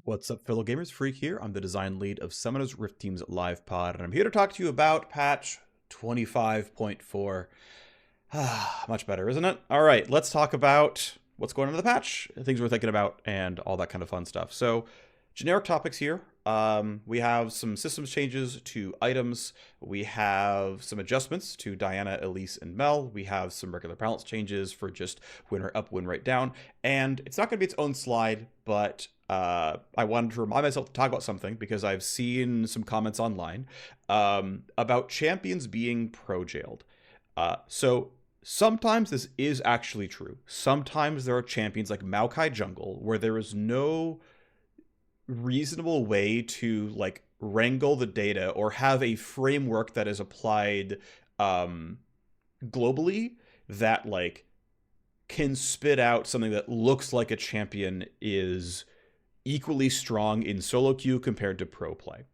What's up, fellow gamers? Phreak here. I'm the design lead of Summoners Rift Team's live pod, and I'm here to talk to you about patch 25.4. Much better, isn't it? All right, let's talk about what's going on in the patch, things we're thinking about, and all that kind of fun stuff. So, generic topics here. We have some systems changes to items. We have some adjustments to Diana, Elise, and Mel. We have some regular balance changes for just win rate up, win rate down. And it's not going to be its own slide, but I wanted to remind myself to talk about something because I've seen some comments online about champions being pro-jailed. So sometimes this is actually true. Sometimes there are champions like Maokai Jungle where there is no reasonable way to like wrangle the data or have a framework that is applied globally that like can spit out something that looks like a champion is equally strong in solo queue compared to pro play.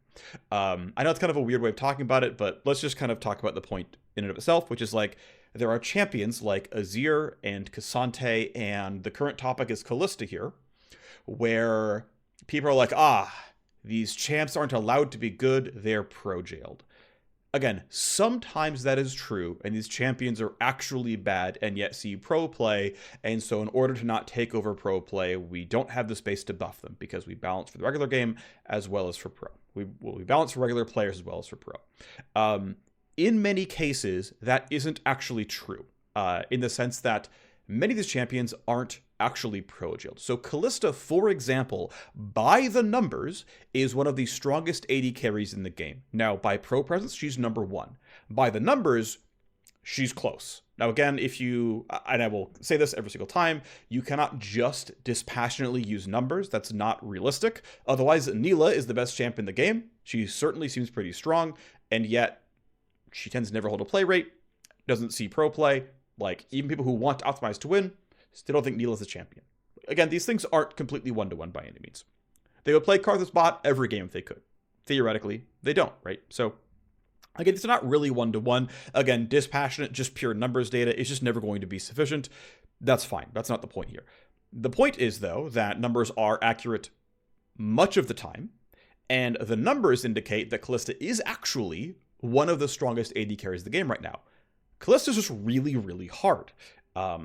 I know it's kind of a weird way of talking about it, but let's just kind of talk about the point in and of itself, which is like there are champions like Azir and Cassante, and the current topic is Callista here, where people are like, these champs aren't allowed to be good, they're pro-jailed. Again, sometimes that is true, and these champions are actually bad and yet see pro play, and so in order to not take over pro play, we don't have the space to buff them, because we balance for the regular game as well as for pro. We balance for regular players as well as for pro. In many cases, that isn't actually true, in the sense that many of these champions aren't actually pro-jailed. So Callista, for example, by the numbers, is one of the strongest AD carries in the game. Now, by pro presence, she's number one. By the numbers, she's close. Now, again, if you, and I will say this every single time, you cannot just dispassionately use numbers. That's not realistic. Otherwise, Neela is the best champ in the game. She certainly seems pretty strong, and yet she tends to never hold a play rate, doesn't see pro play. Like, even people who want to optimize to win still don't think Neela's a champion. Again, these things aren't completely one-to-one by any means. They would play Karthus bot every game if they could. Theoretically, they don't, right? So, again, it's not really one-to-one. Again, dispassionate, just pure numbers data is just never going to be sufficient. That's fine. That's not the point here. The point is, though, that numbers are accurate much of the time, and the numbers indicate that Callista is actually one of the strongest AD carries in the game right now. Callista's just really, really hard.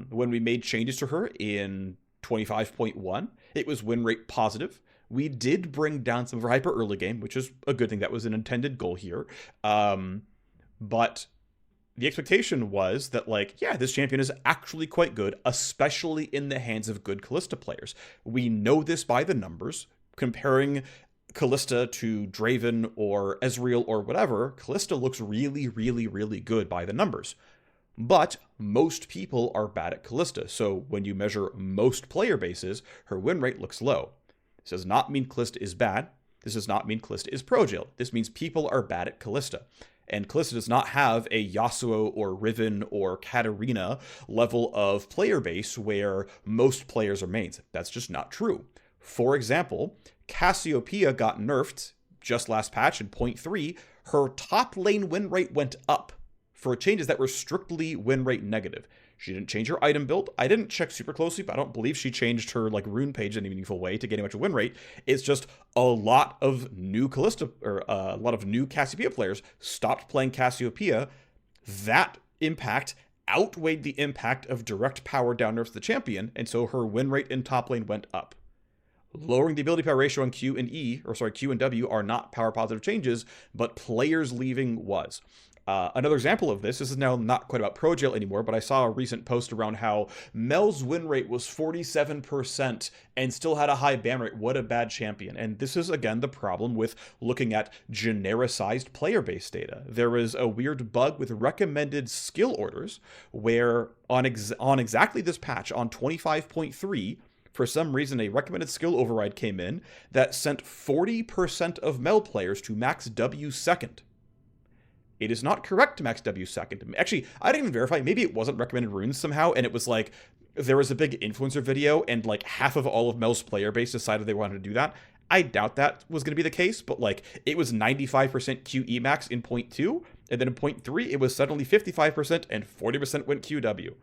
When we made changes to her in 25.1, it was win rate positive. We did bring down some of her hyper early game, which is a good thing. That was an intended goal here. But the expectation was that, like, yeah, this champion is actually quite good, especially in the hands of good Callista players. We know this by the numbers. Comparing Callista to Draven or Ezreal or whatever, Callista looks really, really, really good by the numbers. But most people are bad at Callista, so when you measure most player bases, her win rate looks low. This does not mean Callista is bad. This does not mean Callista is pro-jailed. This means people are bad at Callista. And Callista does not have a Yasuo or Riven or Katarina level of player base where most players are mains. That's just not true. For example, Cassiopeia got nerfed just last patch in 0.3. Her top lane win rate went up for changes that were strictly win rate negative. She didn't change her item build. I didn't check super closely, but I don't believe she changed her like rune page in any meaningful way to gain a bunch of win rate. It's just a lot of new Callista, or a lot of new Cassiopeia players stopped playing Cassiopeia. That impact outweighed the impact of direct power down nerfs to the champion, and so her win rate in top lane went up. Lowering the ability power ratio on Q and Q and W are not power positive changes, but players leaving was. Another example of this is now not quite about pro-jail anymore, but I saw a recent post around how Mel's win rate was 47% and still had a high ban rate. What a bad champion. And this is, again, the problem with looking at genericized player-based data. There was a weird bug with recommended skill orders where on exactly this patch, on 25.3, for some reason, a recommended skill override came in that sent 40% of Mel players to max W second. It is not correct to max W second. Actually, I didn't even verify. Maybe it wasn't recommended runes somehow, and it was like, there was a big influencer video, and like half of all of Mel's player base decided they wanted to do that. I doubt that was going to be the case, but like, it was 95% QE max in 0.2, and then in 0.3, it was suddenly 55%, and 40% went QW.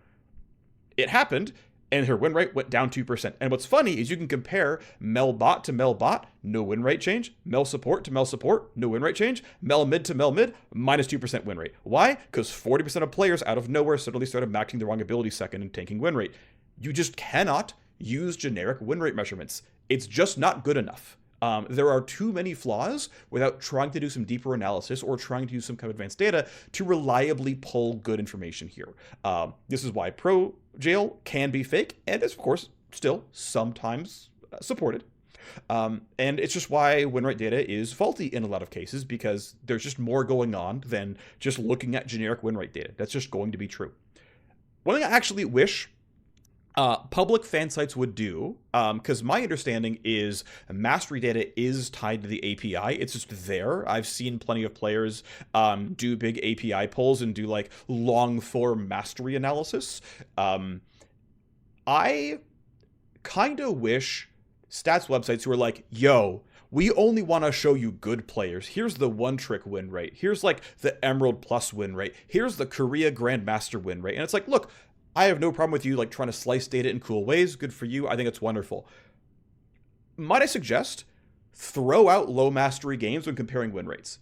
It happened, and her win rate went down 2%. And what's funny is you can compare Mel bot to Mel bot, no win rate change. Mel support to Mel support, no win rate change. Mel mid to Mel mid, minus 2% win rate. Why? Because 40% of players out of nowhere suddenly started maxing the wrong ability second and tanking win rate. You just cannot use generic win rate measurements. It's just not good enough. There are too many flaws without trying to do some deeper analysis or trying to use some kind of advanced data to reliably pull good information here. This is why Pro Jail can be fake and is, of course, still sometimes supported. And it's just why win rate data is faulty in a lot of cases, because there's just more going on than just looking at generic win rate data. That's just going to be true. One thing I actually wish public fan sites would do, because my understanding is mastery data is tied to the API. It's just there. I've seen plenty of players do big API polls and do like long form mastery analysis. I kind of wish stats websites who are like, yo, we only want to show you good players. Here's the one trick win rate. Here's like the Emerald Plus win rate. Here's the Korea Grandmaster win rate. And it's like, look, I have no problem with you like trying to slice data in cool ways. Good for you. I think it's wonderful. Might I suggest throw out low mastery games when comparing win rates?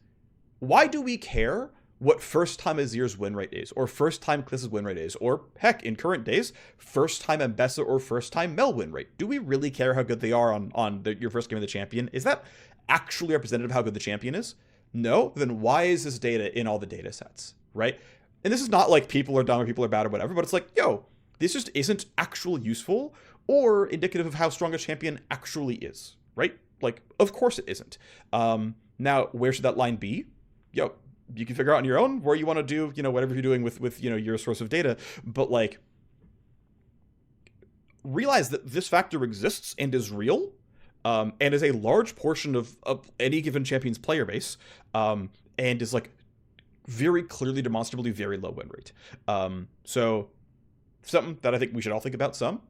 Why do we care what first time Azir's win rate is, or first time Kliss's win rate is, or heck, in current days, first time Mbessa or first time Mel win rate? Do we really care how good they are on your first game of the champion? Is that actually representative of how good the champion is? No? Then why is this data in all the data sets, right? And this is not like people are dumb or people are bad or whatever, but it's like, yo, this just isn't actually useful or indicative of how strong a champion actually is, right? Like, of course it isn't. Now, where should that line be? Yo, you can figure out on your own where you want to do, whatever you're doing with your source of data. But like, realize that this factor exists and is real, and is a large portion of any given champion's player base, and is like very clearly demonstrably very low win rate. So something that I think we should all think about some.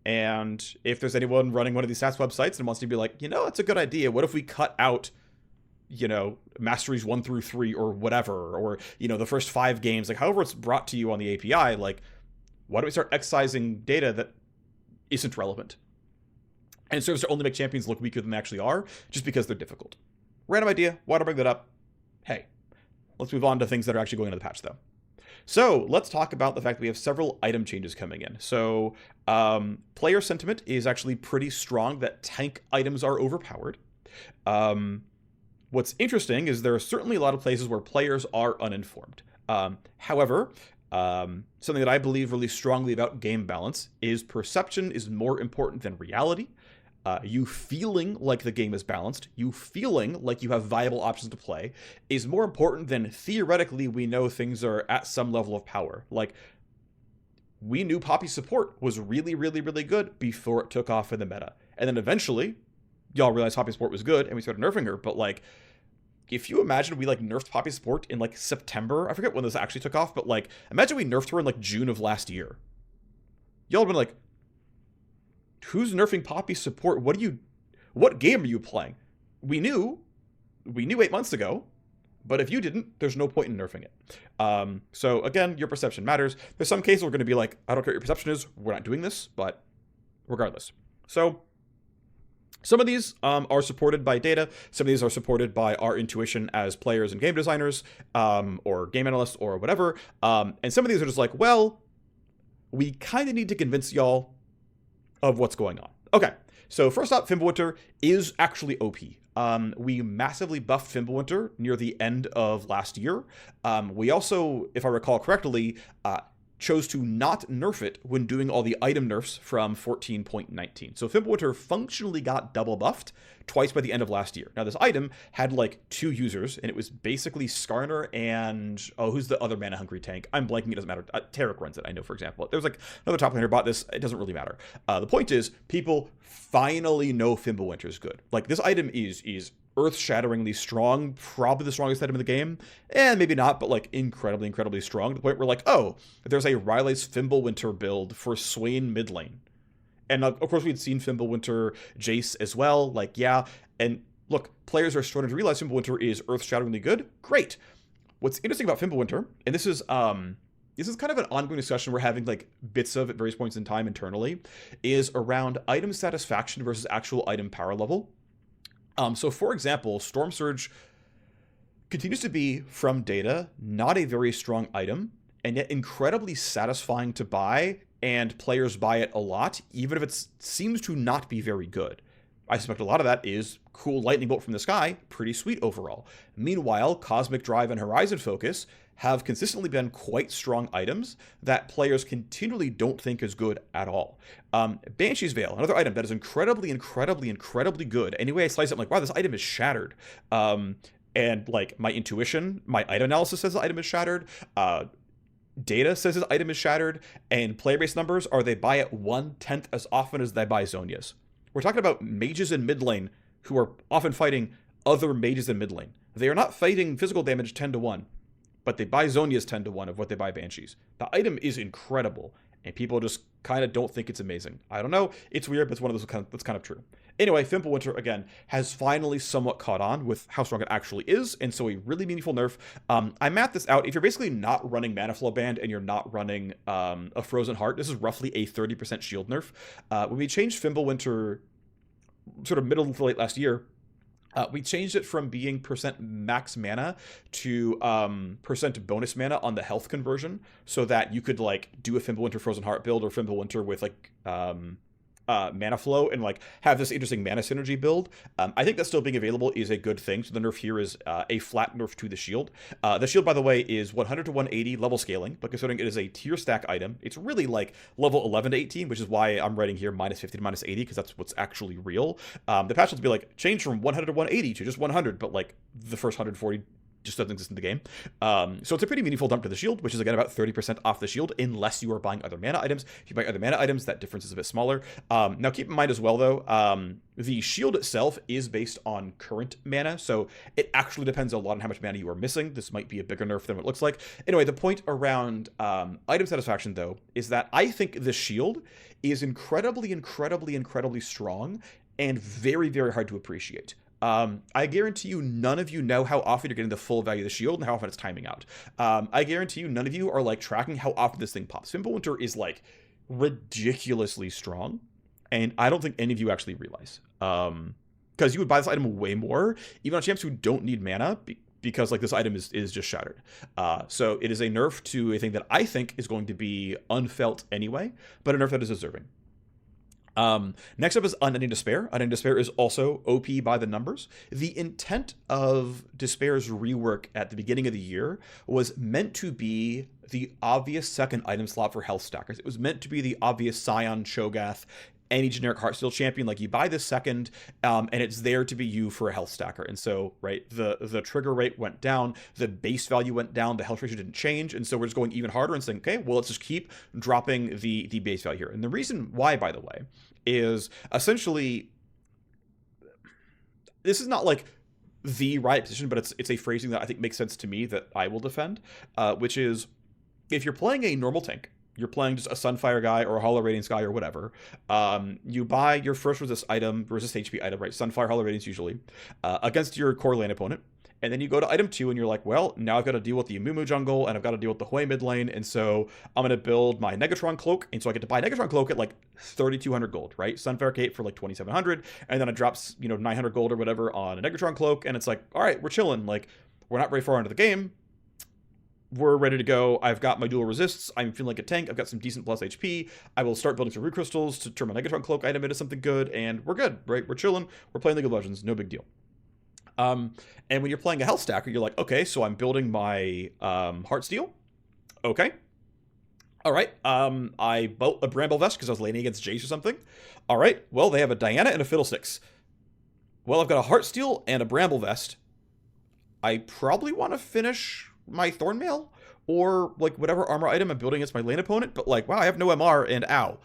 And if there's anyone running one of these stats websites and wants to be like, that's a good idea. What if we cut out, masteries 1 through 3 or whatever, or, the first 5 games, like however it's brought to you on the API, like, why don't we start excising data that isn't relevant and serves to only make champions look weaker than they actually are just because they're difficult? Random idea. Why do I bring that up? Hey, let's move on to things that are actually going into the patch, though. So let's talk about the fact that we have several item changes coming in. So player sentiment is actually pretty strong that tank items are overpowered. What's interesting is there are certainly a lot of places where players are uninformed. However, something that I believe really strongly about game balance is perception is more important than reality. You feeling like the game is balanced, you feeling like you have viable options to play, is more important than theoretically we know things are at some level of power. Like, we knew Poppy support was really, really, really good before it took off in the meta. And then eventually, y'all realized Poppy support was good and we started nerfing her. But like, if you imagine we like nerfed Poppy support in like September, I forget when this actually took off, but like, imagine we nerfed her in like June of last year. Y'all have been like, who's nerfing Poppy support? What game are you playing? We knew 8 months ago, but if you didn't, there's no point in nerfing it. So again, your perception matters. There's some cases we're going to be like, I don't care what your perception is, we're not doing this, but regardless. So some of these are supported by data. Some of these are supported by our intuition as players and game designers, or game analysts or whatever. And some of these are just like, well, we kind of need to convince y'all of what's going on. Okay, so first up, Fimbulwinter is actually OP. We massively buffed Fimbulwinter near the end of last year. We also, if I recall correctly, chose to not nerf it when doing all the item nerfs from 14.19. So Fimbulwinter functionally got double buffed twice by the end of last year. Now, this item had like 2 users, and it was basically Skarner and, who's the other mana-hungry tank? I'm blanking, it doesn't matter. Tarek runs it, I know, for example. There's like another top laner bought this, it doesn't really matter. The point is, people finally know Fimbulwinter's good. Like, this item is earth-shatteringly strong, probably the strongest item in the game, and maybe not, but like incredibly, incredibly strong, to the point where like, oh, there's a Riley's Fimbulwinter build for Swain mid lane. And of course we'd seen Fimbulwinter Jace as well, like, yeah, and look, players are starting to realize Fimbulwinter is earth-shatteringly good. Great. What's interesting about Fimbulwinter, and this is this is kind of an ongoing discussion we're having like bits of at various points in time internally, is around item satisfaction versus actual item power level. So for example, Storm Surge continues to be, from data, not a very strong item, and yet incredibly satisfying to buy, and players buy it a lot, even if it seems to not be very good. I suspect a lot of that is cool lightning bolt from the sky, pretty sweet overall. Meanwhile, Cosmic Drive and Horizon Focus have consistently been quite strong items that players continually don't think is good at all. Banshee's Veil, another item that is incredibly, incredibly, incredibly good. Anyway, I slice it, I'm like, wow, this item is shattered. And like my intuition, my item analysis says the item is shattered. Data says this item is shattered, and player base numbers are they buy it 1/10 as often as they buy Zonias. We're talking about mages in mid lane who are often fighting other mages in mid lane. They are not fighting physical damage 10-1, but they buy Zonias 10-1 of what they buy Banshees. The item is incredible, and people just kind of don't think it's amazing. I don't know. It's weird, but it's one of those that's kind of true. Anyway, Fimbulwinter, again, has finally somewhat caught on with how strong it actually is, and so a really meaningful nerf. I mapped this out. If you're basically not running Mana Flow Band and you're not running a Frozen Heart, this is roughly a 30% shield nerf. When we changed Fimbulwinter sort of middle to late last year, we changed it from being percent max mana to percent bonus mana on the health conversion, so that you could like do a Fimbulwinter Frozen Heart build or Fimbulwinter with like mana flow and like have this interesting mana synergy build. I think that still being available is a good thing. So the nerf here is a flat nerf to the shield. The shield, by the way, is 100 to 180 level scaling, but considering it is a tier stack item, it's really like level 11 to 18, which is why I'm writing here minus 50 to minus 80, because that's what's actually real. The patch will be like change from 100 to 180 to just 100, but like the first 140 just doesn't exist in the game. So it's a pretty meaningful dump to the shield, which is again about 30% off the shield, unless you are buying other mana items. If you buy other mana items, that difference is a bit smaller. Now keep in mind as well, though, the shield itself is based on current mana, so it actually depends a lot on how much mana you are missing. This might be a bigger nerf than what it looks like. Anyway, the point around item satisfaction, though, is that I think the shield is incredibly, incredibly, incredibly strong and very, very hard to appreciate. I guarantee you none of you know how often you're getting the full value of the shield and how often it's timing out. I guarantee you none of you are like tracking how often this thing pops. Fimbulwinter is like ridiculously strong, and I don't think any of you actually realize. Because you would buy this item way more, even on champs who don't need mana, because like this item is just shattered. So it is a nerf to a thing that I think is going to be unfelt anyway, but a nerf that is deserving. Next up is Unending Despair. Unending Despair is also OP by the numbers. The intent of Despair's rework at the beginning of the year was meant to be the obvious second item slot for health stackers. It was meant to be the obvious Scion, Cho'Gath, any generic Heartsteel champion. Like you buy this second, and it's there to be you for a health stacker. And so, right, the trigger rate went down, the base value went down, the health ratio didn't change, and so we're just going even harder and saying, okay, well, let's just keep dropping the base value here. And the reason why, by the way, is essentially, this is not like the right position, but it's a phrasing that I think makes sense to me that I will defend, which is if you're playing a normal tank, you're playing just a Sunfire guy or a Hollow Radiance guy or whatever, you buy your first resist HP item, right? Sunfire, Hollow Radiance usually, against your core lane opponent. And then you go to item 2 and you're like, well, now I've got to deal with the Amumu jungle and I've got to deal with the Hui mid lane. And so I'm going to build my Negatron Cloak. And so I get to buy Negatron Cloak at like 3,200 gold, right? Sunfire Cape for like 2,700. And then it drops, 900 gold or whatever on a Negatron Cloak. And it's like, all right, we're chilling. Like, we're not very far into the game. We're ready to go. I've got my dual resists. I'm feeling like a tank. I've got some decent plus HP. I will start building some root crystals to turn my Negatron Cloak item into something good. And we're good, right? We're chilling. We're playing League of Legends. No big deal. And when you're playing a health stacker, you're like, okay, so I'm building my Heartsteel. Okay. All right. I built a Bramble Vest because I was laning against Jace or something. All right. Well, they have a Diana and a Fiddlesticks. Well, I've got a Heartsteel and a Bramble Vest. I probably want to finish my Thornmail or like whatever armor item I'm building against my lane opponent, but like, wow, I have no MR and ow.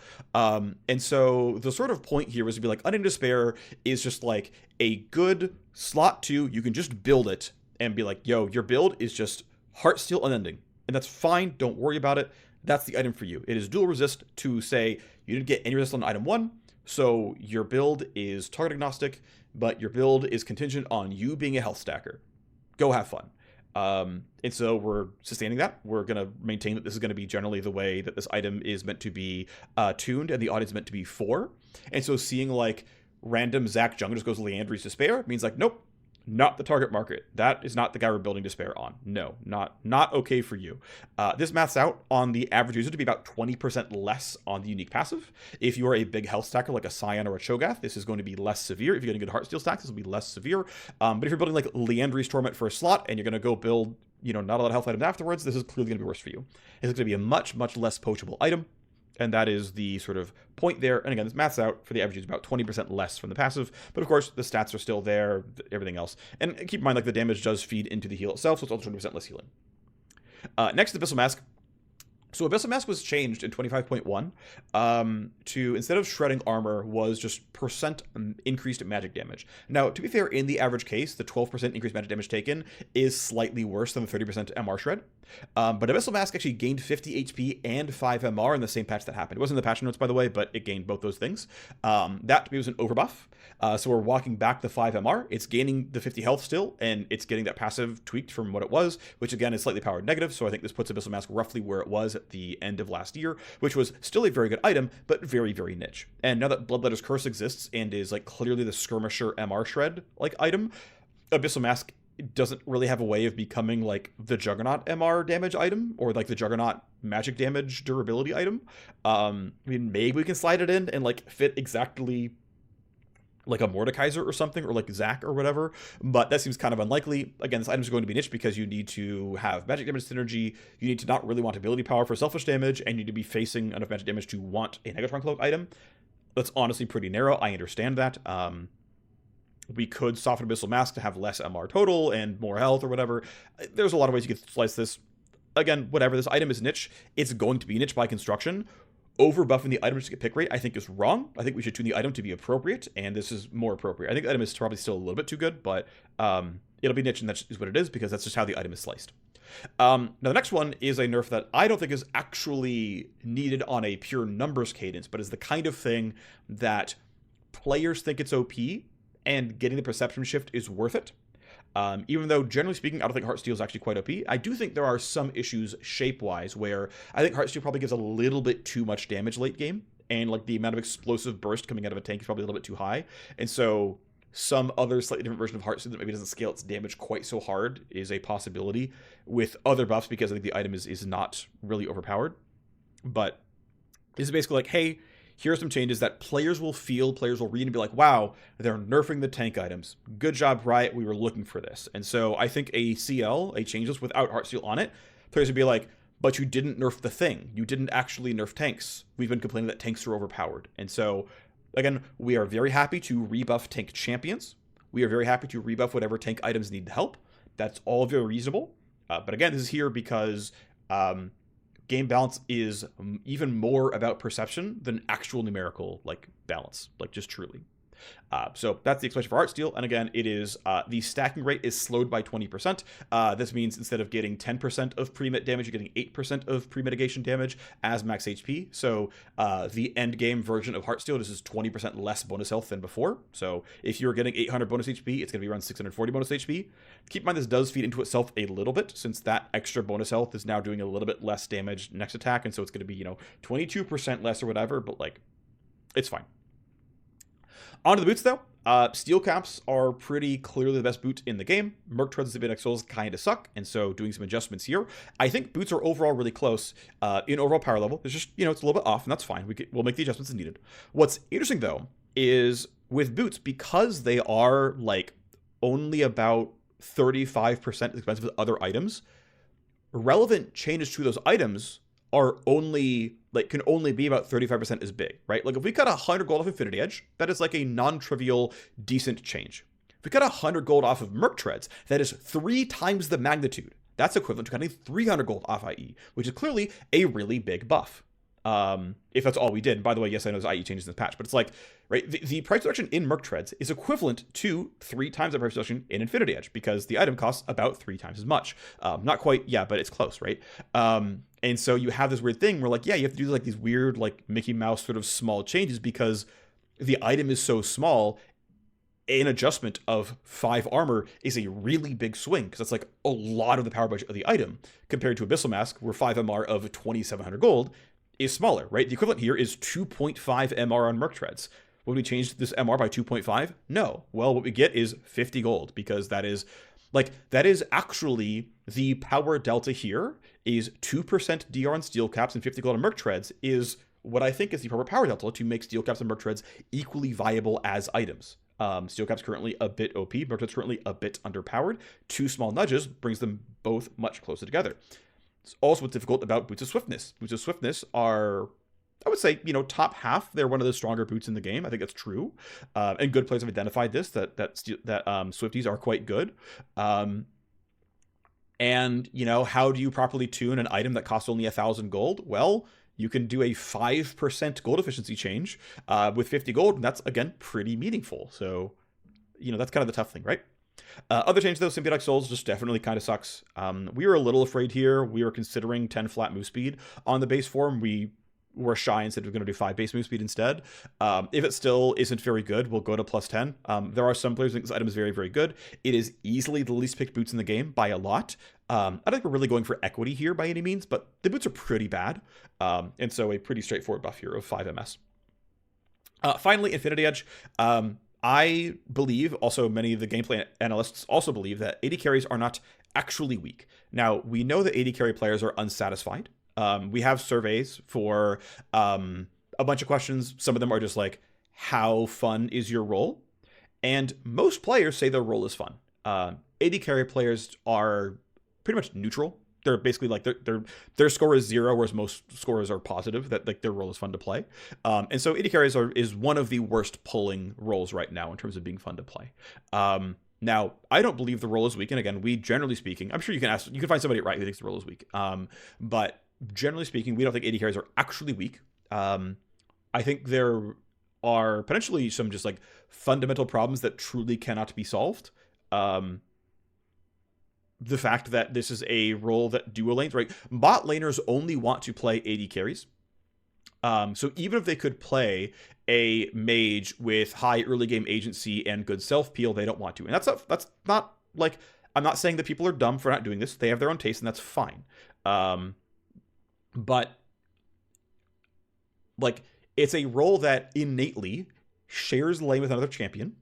And so the sort of point here was to be like, Unending Despair is just like a good slot 2. You can just build it and be like, yo, your build is just Heartsteel Unending. And that's fine. Don't worry about it. That's the item for you. It is dual resist to say you didn't get any resist on item 1. So your build is target agnostic, but your build is contingent on you being a health stacker. Go have fun. And so we're sustaining that. We're going to maintain that this is going to be generally the way that this item is meant to be tuned and the audience is meant to be for. And so seeing like random Zach Jung just goes Leandry's Despair means like, nope, not the target market. That is not the guy we're building Despair on. No, not okay for you. This maths out on the average user to be about 20% less on the unique passive. If you are a big health stacker like a Scion or a Cho'Gath, this is going to be less severe. If you're getting good Heartsteel stacks, this will be less severe. But if you're building like Leandry's Torment for a slot and you're going to go build, not a lot of health items afterwards, this is clearly going to be worse for you. It's going to be a much, much less poachable item. And that is the sort of point there. And again, this maths out for the average is about 20% less from the passive. But of course, the stats are still there, everything else. And keep in mind, like the damage does feed into the heal itself, so it's also 20% less healing. Next, Abyssal Mask. So Abyssal Mask was changed in 25.1 to, instead of shredding armor, was just percent increased magic damage. Now, to be fair, in the average case, the 12% increased magic damage taken is slightly worse than the 30% MR shred. But Abyssal Mask actually gained 50 HP and 5 MR in the same patch that happened. It wasn't in the patch notes, by the way, but it gained both those things. That to me was an overbuff. So we're walking back the 5 MR. It's gaining the 50 health still, and it's getting that passive tweaked from what it was, which again is slightly powered negative. So I think this puts Abyssal Mask roughly where it was at the end of last year, which was still a very good item, but very, very niche. And now that Bloodletter's Curse exists and is like clearly the Skirmisher MR shred like item, Abyssal Mask doesn't really have a way of becoming like the Juggernaut MR damage item or like the Juggernaut magic damage durability item. I mean, maybe we can slide it in and like fit exactly like a Mordekaiser or something, or like Zac or whatever, but that seems kind of unlikely. Again, this item is going to be niche because you need to have magic damage synergy, you need to not really want ability power for selfish damage, and you need to be facing enough magic damage to want a Negatron Cloak item. That's honestly pretty narrow, I understand that. We could soften Abyssal Mask to have less MR total and more health or whatever. There's a lot of ways you could slice this. Again, whatever, this item is niche, it's going to be niche by construction. Over buffing the item to get pick rate, I think, is wrong. I think we should tune the item to be appropriate, and this is more appropriate. I think the item is probably still a little bit too good, but it'll be niche, and that is what it is, because that's just how the item is sliced. Now, the next one is a nerf that I don't think is actually needed on a pure numbers cadence, but is the kind of thing that players think it's OP, and getting the perception shift is worth it. Even though, generally speaking, I don't think Heartsteel is actually quite OP. I do think there are some issues shape-wise where I think Heartsteel probably gives a little bit too much damage late game, and like the amount of explosive burst coming out of a tank is probably a little bit too high. And so some other slightly different version of Heartsteel that maybe doesn't scale its damage quite so hard is a possibility with other buffs, because I think the item is not really overpowered. But this is basically like, hey, here are some changes that players will read and be like, wow, they're nerfing the tank items. Good job, Riot. We were looking for this. And so I think a CL, a changeless without Heartsteel on it, players would be like, but you didn't nerf the thing. You didn't actually nerf tanks. We've been complaining that tanks are overpowered. And so, again, we are very happy to rebuff tank champions. We are very happy to rebuff whatever tank items need help. That's all very reasonable. But again, this is here because game balance is even more about perception than actual numerical like balance, like just truly. So that's the explanation for Heartsteel. And again, it is the stacking rate is slowed by 20%. This means instead of getting 10% of pre-mit damage, you're getting 8% of pre-mitigation damage as max HP. So the end game version of Heartsteel, this is 20% less bonus health than before. So if you're getting 800 bonus HP, it's going to be around 640 bonus HP. Keep in mind, this does feed into itself a little bit, since that extra bonus health is now doing a little bit less damage next attack. And so it's going to be, 22% less or whatever, but like, it's fine. On to the boots, though. Steel caps are pretty clearly the best boot in the game. Merc Treads and Big Souls kind of suck, and so doing some adjustments here. I think boots are overall really close in overall power level. It's just, it's a little bit off, and that's fine. We'll make the adjustments as needed. What's interesting, though, is with boots, because they are like only about 35% as expensive as other items, relevant changes to those items are only can only be about 35% as big, right? Like if we cut 100 gold off Infinity Edge, that is like a non-trivial decent change. If we cut 100 gold off of Merc Treads, that is 3 times the magnitude. That's equivalent to cutting 300 gold off IE, which is clearly a really big buff. If that's all we did. And by the way, yes, I know there's IE changes in this patch, but it's like, right, the price reduction in Merc Treads is equivalent to 3 times the price reduction in Infinity Edge, because the item costs about 3 times as much. Not quite, yeah, but it's close, right? And so you have this weird thing where, like, yeah, you have to do like these weird, like Mickey Mouse sort of small changes because the item is so small. an adjustment of 5 armor is a really big swing, because that's like a lot of the power budget of the item, compared to Abyssal Mask, where 5 MR of 2,700 gold is smaller, right? The equivalent here is 2.5 MR on Merc Treads. Would we change this MR by 2.5? No. Well, what we get is 50 gold, because that is actually the power delta here is 2% DR on steel caps and 50 gold on Merc Treads is what I think is the proper power delta to make steel caps and Merc Treads equally viable as items. Steel caps currently a bit OP, Merc Treads currently a bit underpowered. 2 small nudges brings them both much closer together. It's also what's difficult about Boots of Swiftness. Boots of Swiftness are, I would say, top half. They're one of the stronger boots in the game. I think that's true. And good players have identified this, that Swifties are quite good. And, how do you properly tune an item that costs only 1,000 gold? Well, you can do a 5% gold efficiency change with 50 gold, and that's, again, pretty meaningful. So, that's kind of the tough thing, right? Other change, though, Symbiotic Souls just definitely kind of sucks. We were a little afraid here. We were considering 10 flat move speed on the base form. We were shy and said we're going to do 5 base move speed instead. If it still isn't very good, we'll go to plus 10. There are some players who think this item is very, very good. It is easily the least picked boots in the game by a lot. I don't think we're really going for equity here by any means, but the boots are pretty bad. And so a pretty straightforward buff here of 5 MS. Finally, Infinity Edge. I believe, also many of the gameplay analysts also believe, that AD carries are not actually weak. Now, we know that AD carry players are unsatisfied. We have surveys for a bunch of questions. Some of them are just like, how fun is your role? And most players say their role is fun. AD carry players are pretty much neutral. They're basically like their score is 0, whereas most scores are positive, that like their role is fun to play. And so AD carries is one of the worst pulling roles right now in terms of being fun to play. Now, I don't believe the role is weak. And again, we generally speaking, I'm sure you can find somebody at Riot who thinks the role is weak. But generally speaking, we don't think AD carries are actually weak. I think there are potentially some just like fundamental problems that truly cannot be solved. The fact that this is a role that duo lanes, right? Bot laners only want to play AD carries. So even if they could play a mage with high early game agency and good self peel, they don't want to. And that's not like, I'm not saying that people are dumb for not doing this. They have their own taste, and that's fine. But like, it's a role that innately shares lane with another champion,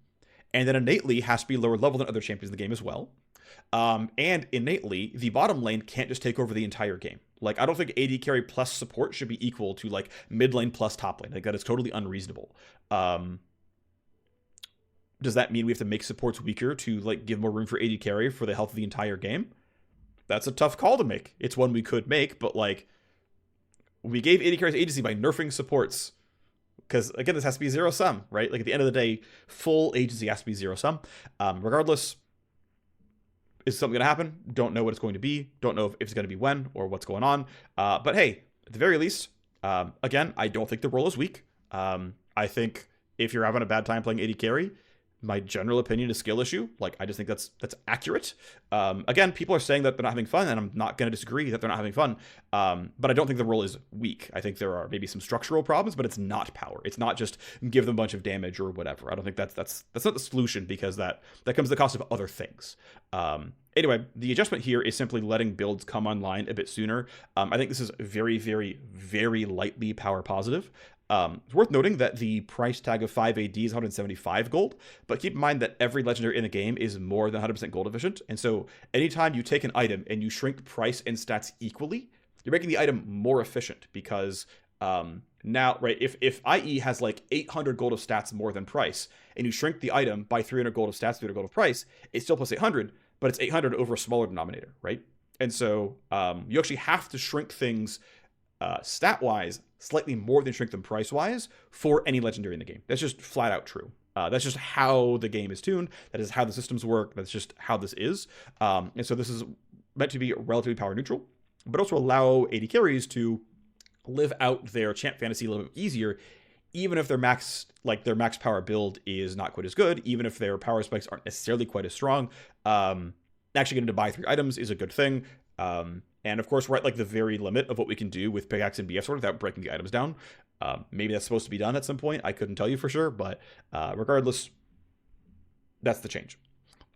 and then innately has to be lower level than other champions in the game as well. And innately, the bottom lane can't just take over the entire game. Like, I don't think AD carry plus support should be equal to like mid lane plus top lane. Like, that is totally unreasonable. Does that mean we have to make supports weaker to like give more room for AD carry for the health of the entire game? That's a tough call to make. It's one we could make, but like, we gave AD carries agency by nerfing supports. Because again, this has to be 0 sum, right? Like, at the end of the day, full agency has to be 0 sum. Regardless, is something going to happen? Don't know what it's going to be. Don't know if it's going to be when or what's going on. But hey, at the very least, again, I don't think the role is weak. I think if you're having a bad time playing AD carry, my general opinion is skill issue. Like, I just think that's accurate. Again, people are saying that they're not having fun, and I'm not going to disagree that they're not having fun. But I don't think the role is weak. I think there are maybe some structural problems, but it's not power. It's not just give them a bunch of damage or whatever. I don't think that's not the solution, because that comes at the cost of other things. Anyway, the adjustment here is simply letting builds come online a bit sooner. I think this is very, very, very lightly power positive. It's worth noting that the price tag of 5 AD is 175 gold, but keep in mind that every legendary in the game is more than 100% gold efficient, and so anytime you take an item and you shrink price and stats equally, you're making the item more efficient, because now, right, if IE has like 800 gold of stats more than price, and you shrink the item by 300 gold of stats, 300 gold of price, it's still plus 800, but it's 800 over a smaller denominator, right? And so you actually have to shrink things stat-wise slightly more than shrink them price-wise for any legendary in the game. That's just flat out true. That's just how the game is tuned. That is how the systems work. That's just how this is. And so this is meant to be relatively power neutral, but also allow AD carries to live out their champ fantasy a little bit easier, even if their max power build is not quite as good, even if their power spikes aren't necessarily quite as strong. Actually getting to buy 3 items is a good thing. And of course, we're at like the very limit of what we can do with pickaxe and BF sword without breaking the items down. Maybe that's supposed to be done at some point. I couldn't tell you for sure, but regardless, That's the change.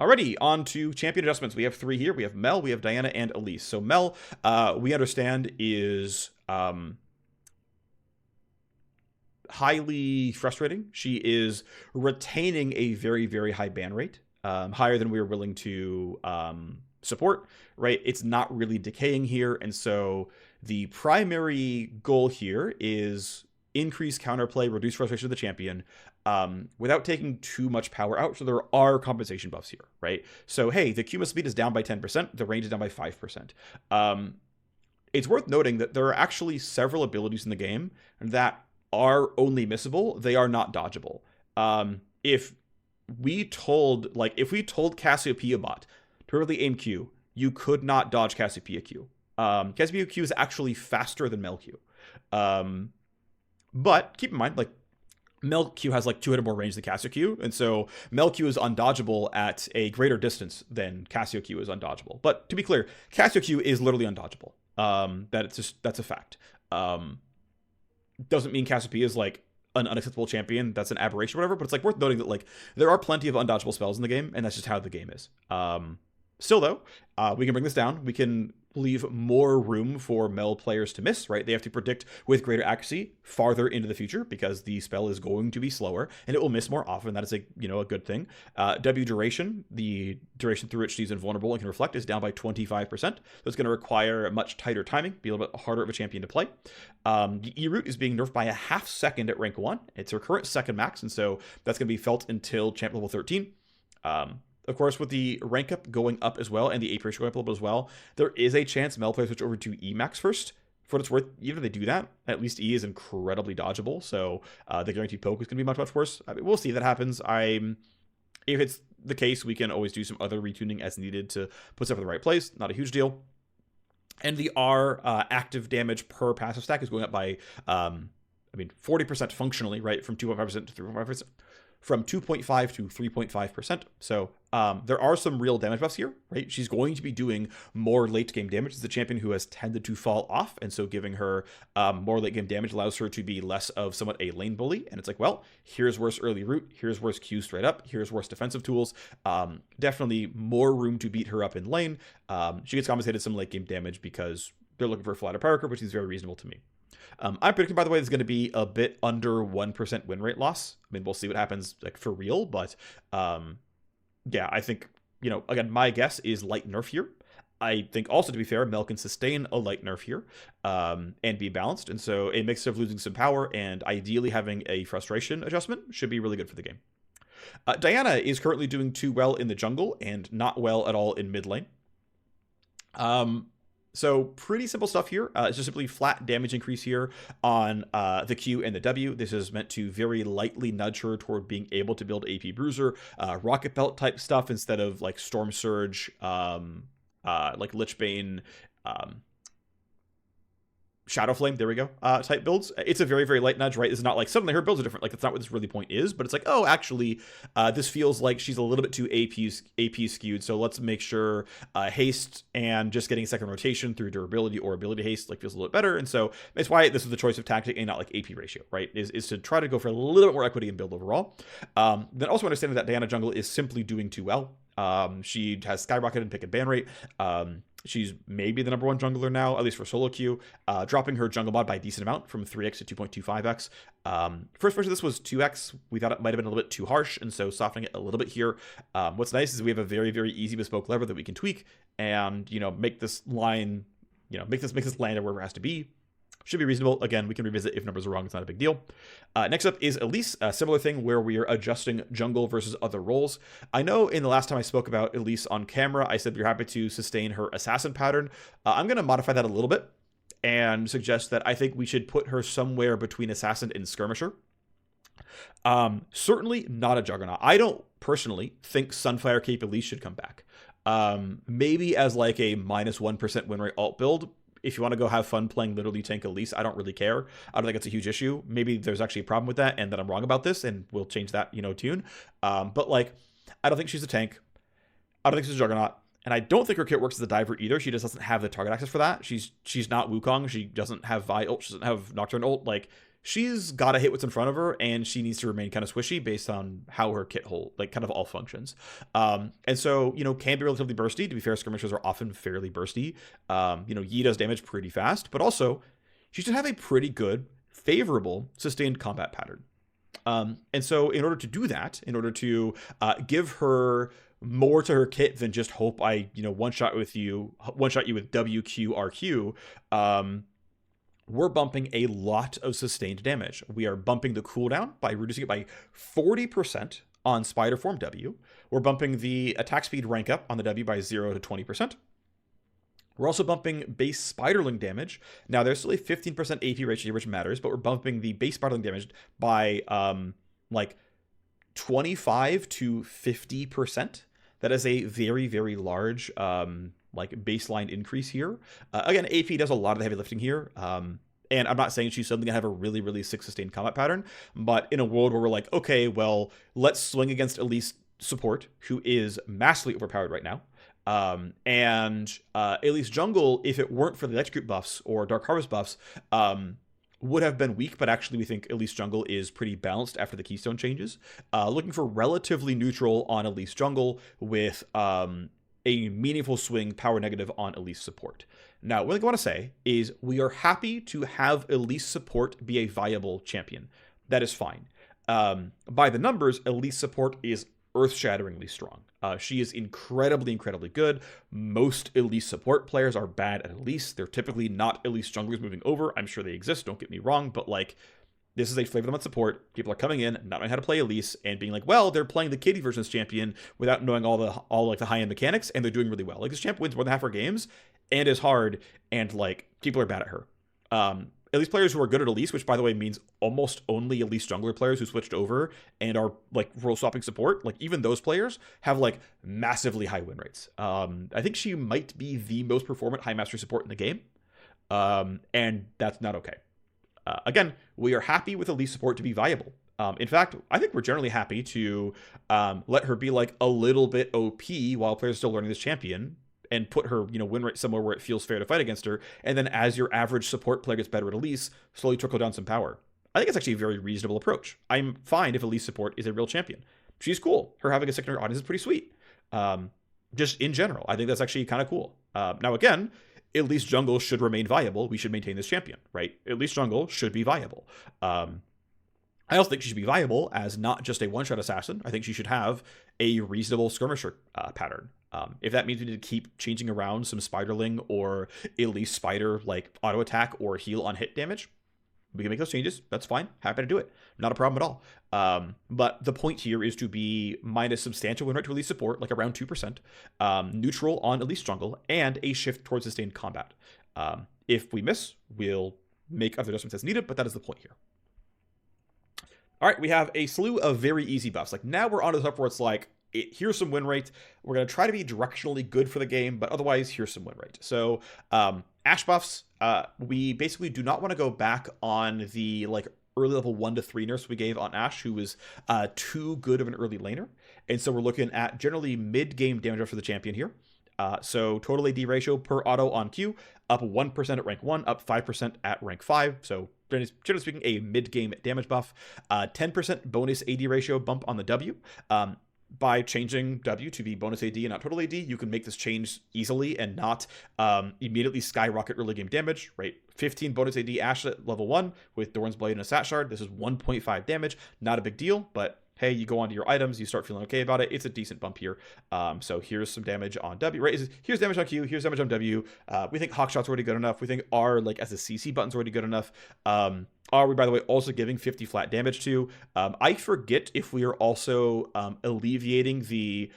Alrighty, on to champion adjustments. We have 3 here. We have Mel, we have Diana, and Elise. So Mel, we understand, is highly frustrating. She is retaining a very, very high ban rate, higher than we were willing to support, right? It's not really decaying here, and so the primary goal here is increase counterplay, reduce frustration of the champion, without taking too much power out. So there are compensation buffs here, right? So hey, the Q speed is down by 10%, the range is down by 5%. It's worth noting that there are actually several abilities in the game that are only missable. They are not dodgeable. If we told Cassiopeia bot to perfectly aim Q, you could not dodge Cassiopeia Q. Cassiopeia Q is actually faster than Mel Q. But keep in mind, like, Mel Q has like 200 more range than Cassio Q, and so Mel Q is undodgeable at a greater distance than Cassio Q is undodgeable. But to be clear, Cassio Q is literally undodgeable. That's a fact. Doesn't mean Cassiopeia is like an unacceptable champion. That's an aberration or whatever, but it's like worth noting that like there are plenty of undodgeable spells in the game, and that's just how the game is. Still though, we can bring this down. We can leave more room for Mel players to miss, right? They have to predict with greater accuracy farther into the future because the spell is going to be slower and it will miss more often. That is a good thing. W duration, the duration through which she's invulnerable and can reflect, is down by 25%. So it's going to require much tighter timing, be a little bit harder of a champion to play. E root is being nerfed by a half second at rank 1. It's her current second max, and so that's going to be felt until champ level 13. Of course, with the rank up going up as well and the AP ratio going up a little bit as well, there is a chance Mel players switch over to E max first. For what it's worth, even if they do that, at least E is incredibly dodgeable, so the guaranteed poke is going to be much, much worse. I mean, we'll see if that happens. If it's the case, we can always do some other retuning as needed to put stuff in the right place. Not a huge deal. And the R active damage per passive stack is going up by, 40% functionally, right? From 2.5% to 3.5%. From 2.5 to 3.5%. So there are some real damage buffs here, right? She's going to be doing more late game damage. It's a champion who has tended to fall off, and so giving her more late game damage allows her to be less of somewhat a lane bully. And it's like, well, here's worse early root, here's worse Q straight up, here's worse defensive tools. Definitely more room to beat her up in lane. She gets compensated some late game damage because they're looking for a flatter power curve, which is very reasonable to me. I'm predicting, by the way, there's going to be a bit under 1% win rate loss. I mean, we'll see what happens like for real, but yeah, I think, again, my guess is light nerf here. I think also, to be fair, Mel can sustain a light nerf here and be balanced, and so a mix of losing some power and ideally having a frustration adjustment should be really good for the game. Diana is currently doing too well in the jungle and not well at all in mid lane. So pretty simple stuff here. It's just simply flat damage increase here on the Q and the W. This is meant to very lightly nudge her toward being able to build AP Bruiser, Rocket Belt type stuff instead of like Storm Surge, like Lichbane, Shadow Flame, there we go, type builds. It's a very, very light nudge, right? It's not like suddenly her builds are different. Like, that's not what this really point is, but it's like, oh, actually, this feels like she's a little bit too AP skewed, so let's make sure haste and just getting second rotation through durability or ability haste like feels a little bit better. And so that's why this is the choice of tactic and not like AP ratio, right? Is to try to go for a little bit more equity and build overall. Then also understanding that Diana jungle is simply doing too well. She has skyrocketed in pick and ban rate. She's maybe the #1 jungler now, at least for solo queue, dropping her jungle mod by a decent amount from 3x to 2.25x. First version of this was 2x. We thought it might have been a little bit too harsh, and so softening it a little bit here. What's nice is we have a very, very easy bespoke lever that we can tweak and, make this line, make this land where it has to be. Should be reasonable. Again, we can revisit if numbers are wrong. It's not a big deal. Next up is Elise, a similar thing where we are adjusting jungle versus other roles. I know in the last time I spoke about Elise on camera, I said we're happy to sustain her assassin pattern. I'm going to modify that a little bit and suggest that I think we should put her somewhere between assassin and skirmisher. Certainly not a juggernaut. I don't personally think Sunfire Cape Elise should come back. Maybe as like a -1% win rate alt build. If you want to go have fun playing literally tank Elise, I don't really care. I don't think it's a huge issue. Maybe there's actually a problem with that and that I'm wrong about this, and we'll change that, tune. But like, I don't think she's a tank. I don't think she's a juggernaut. And I don't think her kit works as a diver either. She just doesn't have the target access for that. She's not Wukong. She doesn't have Vi ult. She doesn't have Nocturne ult. Like, she's got to hit what's in front of her, and she needs to remain kind of squishy based on how her kit hold, like, kind of all functions. And so, can be relatively bursty. To be fair, skirmishers are often fairly bursty. Yi does damage pretty fast, but also she should have a pretty good, favorable sustained combat pattern. And so in order to do that, in order to give her more to her kit than just hope I, one shot you with WQ, RQ, we're bumping a lot of sustained damage. We are bumping the cooldown by reducing it by 40% on Spider Form W. We're bumping the attack speed rank up on the W by 0 to 20%. We're also bumping base Spiderling damage. Now, there's still a 15% AP ratio, which matters, but we're bumping the base Spiderling damage by, 25 to 50%. That is a very, very large, baseline increase here. Again, AP does a lot of the heavy lifting here. And I'm not saying she's suddenly going to have a really, really sick sustained combat pattern, but in a world where we're like, okay, well, let's swing against Elise support, who is massively overpowered right now. And Elise jungle, if it weren't for the electrocute buffs or Dark Harvest buffs, would have been weak, but actually we think Elise jungle is pretty balanced after the keystone changes. Looking for relatively neutral on Elise jungle with a meaningful swing power negative on Elise support. Now, one thing I want to say is we are happy to have Elise support be a viable champion. That is fine. By the numbers, Elise support is earth-shatteringly strong. She is incredibly, incredibly good. Most Elise support players are bad at Elise. They're typically not Elise junglers moving over. I'm sure they exist, don't get me wrong, but this is a flavor of the month support. People are coming in, not knowing how to play Elise, and being like, well, they're playing the kitty version of this champion without knowing all the high-end mechanics, and they're doing really well. This champ wins more than half her games, and is hard, and people are bad at her. Elise players who are good at Elise, which by the way means almost only Elise jungler players who switched over and are role swapping support, even those players have massively high win rates. I think she might be the most performant high mastery support in the game, and that's not okay. Again, we are happy with Elise support to be viable. In fact, I think we're generally happy to let her be a little bit OP while players are still learning this champion, and put her, win rate somewhere where it feels fair to fight against her. And then as your average support player gets better at Elise, slowly trickle down some power. I think it's actually a very reasonable approach. I'm fine if Elise support is a real champion. She's cool. Her having a secondary audience is pretty sweet. Just in general, I think that's actually kind of cool. Now, again, Elise jungle should remain viable. We should maintain this champion, right? Elise jungle should be viable. I also think she should be viable as not just a one-shot assassin. I think she should have a reasonable skirmisher pattern. If that means we need to keep changing around some Spiderling or Elise Spider auto attack or heal on hit damage, we can make those changes. That's fine. Happy to do it. Not a problem at all. But the point here is to be minus substantial win rate to Elise support, around 2%, neutral on Elise jungle, and a shift towards sustained combat. If we miss, we'll make other adjustments as needed, but that is the point here. All right, we have a slew of very easy buffs. Now we're on to the stuff where it's here's some win rate. We're going to try to be directionally good for the game, but otherwise, here's some win rate. So, Ashe buffs, we basically do not want to go back on the early level 1 to 3 nerfs we gave on Ashe, who was too good of an early laner. And so we're looking at generally mid-game damage for the champion here. So total AD ratio per auto on Q, up 1% at rank 1, up 5% at rank 5. So generally speaking, a mid-game damage buff. 10% bonus AD ratio bump on the W. By changing W to be bonus AD and not total AD, you can make this change easily and not immediately skyrocket early game damage, right? 15 bonus AD Ashe at level 1 with Doran's Blade and a Sat Shard. This is 1.5 damage. Not a big deal, but hey, you go onto your items, you start feeling okay about it. It's a decent bump here. So here's some damage on W, right? Here's damage on Q, here's damage on W. We think Hawkshot's already good enough. We think R, as a CC button's already good enough. Are we, by the way, also giving 50 flat damage to? I forget if we are also alleviating the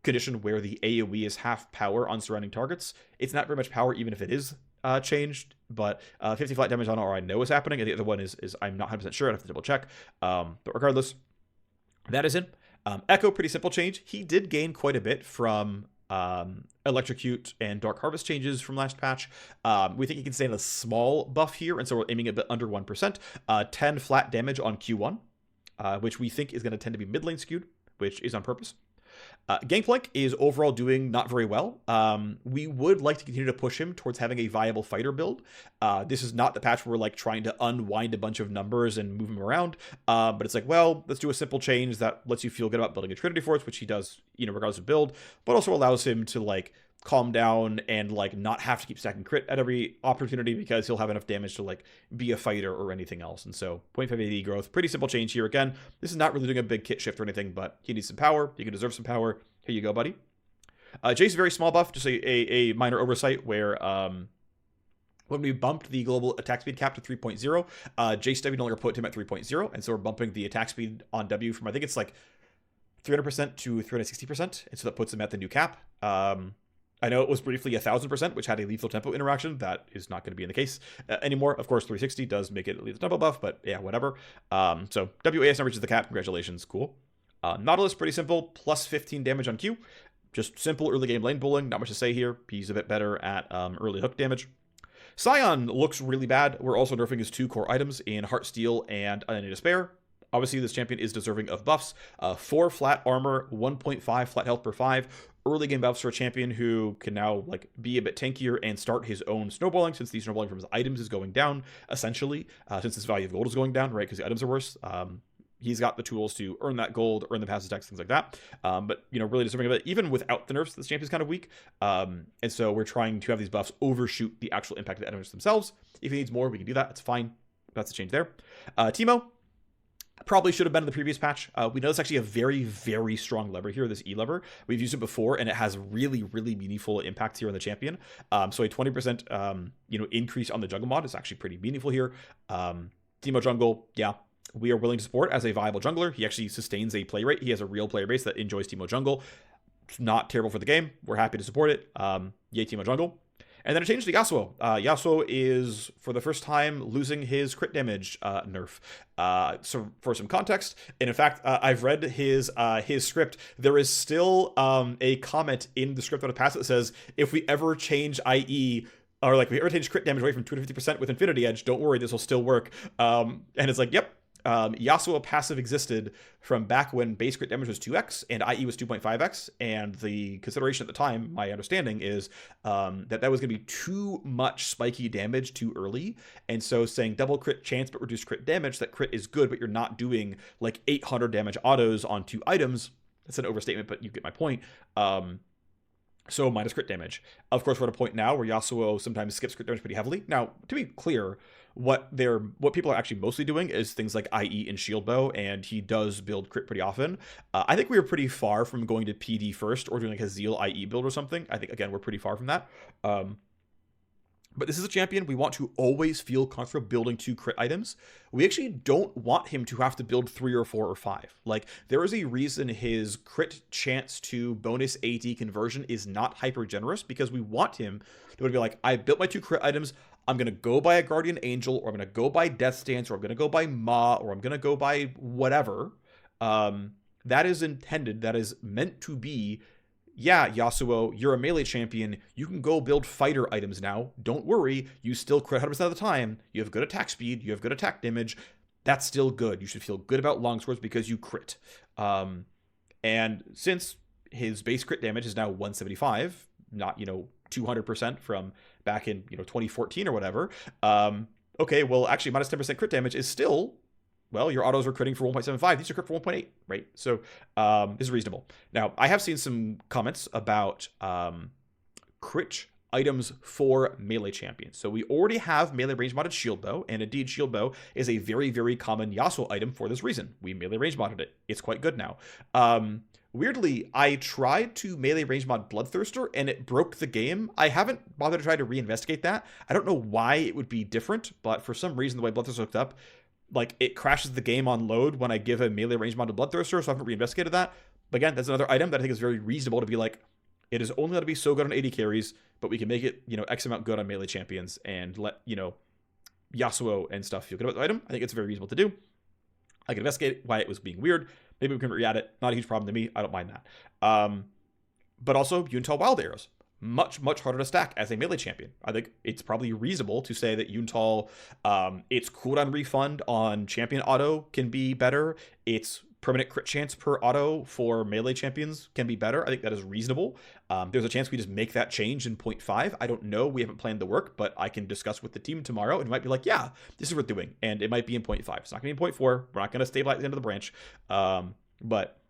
condition where the AoE is half power on surrounding targets. It's not very much power, even if it is changed, but 50 flat damage on R I know is happening, and the other one is I'm not 100% sure. I have to double check. But regardless, that is in. Echo, pretty simple change. He did gain quite a bit from Electrocute and Dark Harvest changes from last patch. We think he can stay in a small buff here, and so we're aiming a bit under 1%. 10 flat damage on Q1, which we think is going to tend to be mid lane skewed, which is on purpose. Gangplank is overall doing not very well. We would like to continue to push him towards having a viable fighter build. This is not the patch where we're like trying to unwind a bunch of numbers and move him around. But it's like, well, let's do a simple change that lets you feel good about building a Trinity Force, which he does, regardless of build, but also allows him to like calm down and like not have to keep stacking crit at every opportunity because he'll have enough damage to like be a fighter or anything else. And so 0.5 AD growth, pretty simple change here. Again, this is not really doing a big kit shift or anything, but he needs some power. He can deserve some power. Here you go, buddy. Jace, a very small buff, just a minor oversight where when we bumped the global attack speed cap to 3.0, Jace W no longer put him at 3.0, and so we're bumping the attack speed on W from, I think it's like 300% to 360%, and so that puts him at the new cap. I know it was briefly 1,000%, which had a lethal tempo interaction. That is not going to be in the case anymore. Of course, 360 does make it a lethal tempo buff, but yeah, whatever. So WAS reaches the cap. Congratulations. Cool. Nautilus, pretty simple. Plus 15 damage on Q. Just simple early game lane bowling. Not much to say here. He's a bit better at early hook damage. Scion looks really bad. We're also nerfing his 2 core items in Heartsteel and Unending Despair. Obviously, this champion is deserving of buffs. 4 flat armor, 1.5 flat health per 5. Early game buffs for a champion who can now like be a bit tankier and start his own snowballing, since the snowballing from his items is going down, essentially, since his value of gold is going down, right, because the items are worse. He's got the tools to earn that gold, earn the passive attacks, things like that. But, really deserving of it. Even without the nerfs, this champion's kind of weak. And so we're trying to have these buffs overshoot the actual impact of the enemies themselves. If he needs more, we can do that. It's fine. That's a change there. Teemo probably should have been in the previous patch. We know it's actually a very, very strong lever here, this E lever. We've used it before, and it has really, really meaningful impact here on the champion. So a 20%, increase on the jungle mod is actually pretty meaningful here. Teemo jungle, yeah, we are willing to support as a viable jungler. He actually sustains a play rate. He has a real player base that enjoys Teemo jungle. It's not terrible for the game. We're happy to support it. Yay, Teemo jungle. And then it changed to Yasuo. Yasuo is, for the first time, losing his crit damage nerf. So for some context, and in fact, I've read his script. There is still a comment in the script on a pass that says, if we ever change IE, or like if we ever change crit damage away from 250% with Infinity Edge, don't worry, this will still work. And it's like, yep. Yasuo passive existed from back when base crit damage was 2x and IE was 2.5x, and the consideration at the time, my understanding, is that was going to be too much spiky damage too early, and so saying double crit chance but reduced crit damage, that crit is good but you're not doing like 800 damage autos on 2 items. That's an overstatement, but you get my point. So minus crit damage. Of course, we're at a point now where Yasuo sometimes skips crit damage pretty heavily. Now, to be clear, what people are actually mostly doing is things like IE and shield bow, and he does build crit pretty often. I think we were pretty far from going to PD first or doing like a Zeal IE build or something. I think, again, we're pretty far from that. But this is a champion we want to always feel comfortable building 2 crit items. We actually don't want him to have to build 3 or 4 or 5. Like, there is a reason his crit chance to bonus AD conversion is not hyper generous, because we want him to be like, I built my 2 crit items, I'm going to go buy a Guardian Angel, or I'm going to go buy Death Stance, or I'm going to go buy Ma, or I'm going to go buy whatever. That is intended, that is meant to be, yeah, Yasuo, you're a melee champion. You can go build fighter items now. Don't worry. You still crit 100% of the time. You have good attack speed. You have good attack damage. That's still good. You should feel good about longswords because you crit. And since his base crit damage is now 175, not, 200% from back in, 2014 or whatever. Okay, well, actually, minus 10% crit damage is still... Well, your autos are critting for 1.75. These are crit for 1.8, right? So this is reasonable. Now, I have seen some comments about crit items for melee champions. So we already have melee range modded shield bow, and indeed shield bow is a very, very common Yasuo item for this reason. We melee range modded it. It's quite good now. Weirdly, I tried to melee range mod Bloodthirster, and it broke the game. I haven't bothered to try to reinvestigate that. I don't know why it would be different, but for some reason, the way Bloodthirster hooked up, like, it crashes the game on load when I give a melee range mod to Bloodthirster, so I haven't reinvestigated that. But again, that's another item that I think is very reasonable to be like, it is only going to be so good on AD carries, but we can make it, X amount good on melee champions and let, Yasuo and stuff feel good about the item. I think it's very reasonable to do. I can investigate why it was being weird. Maybe we can re-add it. Not a huge problem to me. I don't mind that. But also, Yuntal Wild Arrows. Much, much harder to stack as a melee champion. I think it's probably reasonable to say that Yuntal, its cooldown refund on champion auto can be better. Its permanent crit chance per auto for melee champions can be better. I think that is reasonable. There's a chance we just make that change in 0.5. I don't know. We haven't planned the work, but I can discuss with the team tomorrow, and it might be like, yeah, this is worth doing. And it might be in 0.5. It's not going to be in 0.4. We're not going to stabilize the end of the branch. But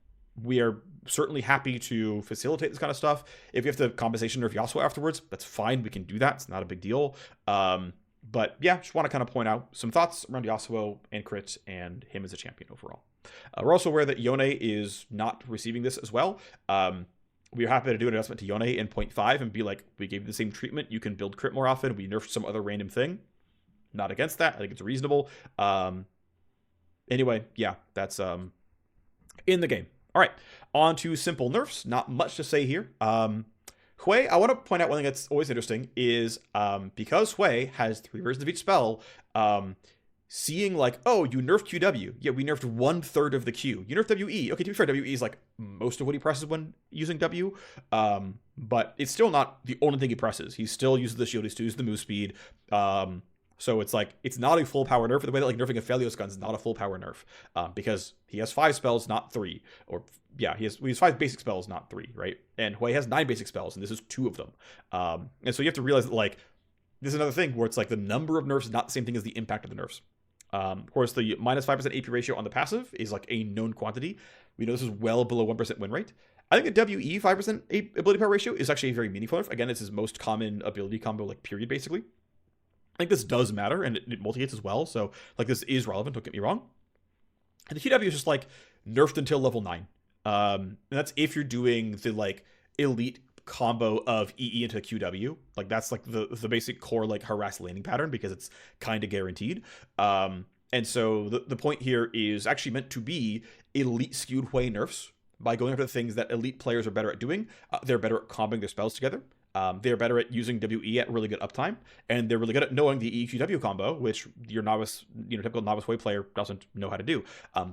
we are certainly happy to facilitate this kind of stuff. If you have to compensation nerf Yasuo afterwards, that's fine. We can do that. It's not a big deal. But yeah, just want to kind of point out some thoughts around Yasuo and crit and him as a champion overall. We're also aware that Yone is not receiving this as well. We're happy to do an adjustment to Yone in 0.5 and be like, we gave you the same treatment. You can build crit more often. We nerfed some other random thing. Not against that. I think it's reasonable. Anyway, yeah, that's in the game. All right, on to simple nerfs. Not much to say here. Hui, I want to point out one thing that's always interesting is because Hui has 3 versions of each spell, seeing like, oh, you nerfed QW. Yeah, we nerfed 1/3 of the Q. You nerfed WE. Okay, to be fair, WE is like most of what he presses when using W, but it's still not the only thing he presses. He still uses the shield, he still uses the move speed. So it's like, it's not a full power nerf the way that like nerfing a Aphelios gun is not a full power nerf, because he has 5 spells, not 3. Or yeah, he has 5 basic spells, not 3, right? And Hui has 9 basic spells, and this is 2 of them. And so you have to realize that like, this is another thing where it's like the number of nerfs is not the same thing as the impact of the nerfs. Of course, the minus 5% AP ratio on the passive is like a known quantity. We know this is well below 1% win rate. I think a WE 5% ability power ratio is actually a very meaningful nerf. Again, it's his most common ability combo, like period, basically. I think this does matter, and it multi-hits as well, so like this is relevant, don't get me wrong. And the QW is just like nerfed until level 9. And that's if you're doing the like elite combo of EE into QW. Like that's like the basic core like harass laning pattern, because it's kind of guaranteed. And so the point here is actually meant to be elite skewed Hui nerfs by going after the things that elite players are better at doing. They're better at comboing their spells together. They're better at using WE at really good uptime, and they're really good at knowing the EQW combo, which your novice, typical novice Hui player doesn't know how to do.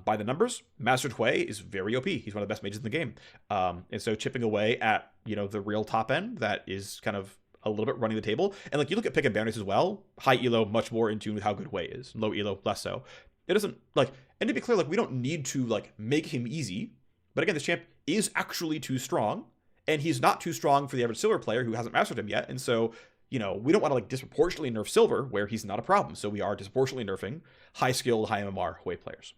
By the numbers, Mastered Hui is very OP. He's one of the best mages in the game. And so chipping away at, the real top end, that is kind of a little bit running the table. And like you look at pick and boundaries as well, high elo much more in tune with how good Hui is. Low elo, less so. It doesn't like, and to be clear, like we don't need to like make him easy. But again, this champ is actually too strong. And he's not too strong for the average silver player who hasn't mastered him yet. And so, we don't want to like disproportionately nerf silver where he's not a problem. So we are disproportionately nerfing high skilled, high MMR Hui players.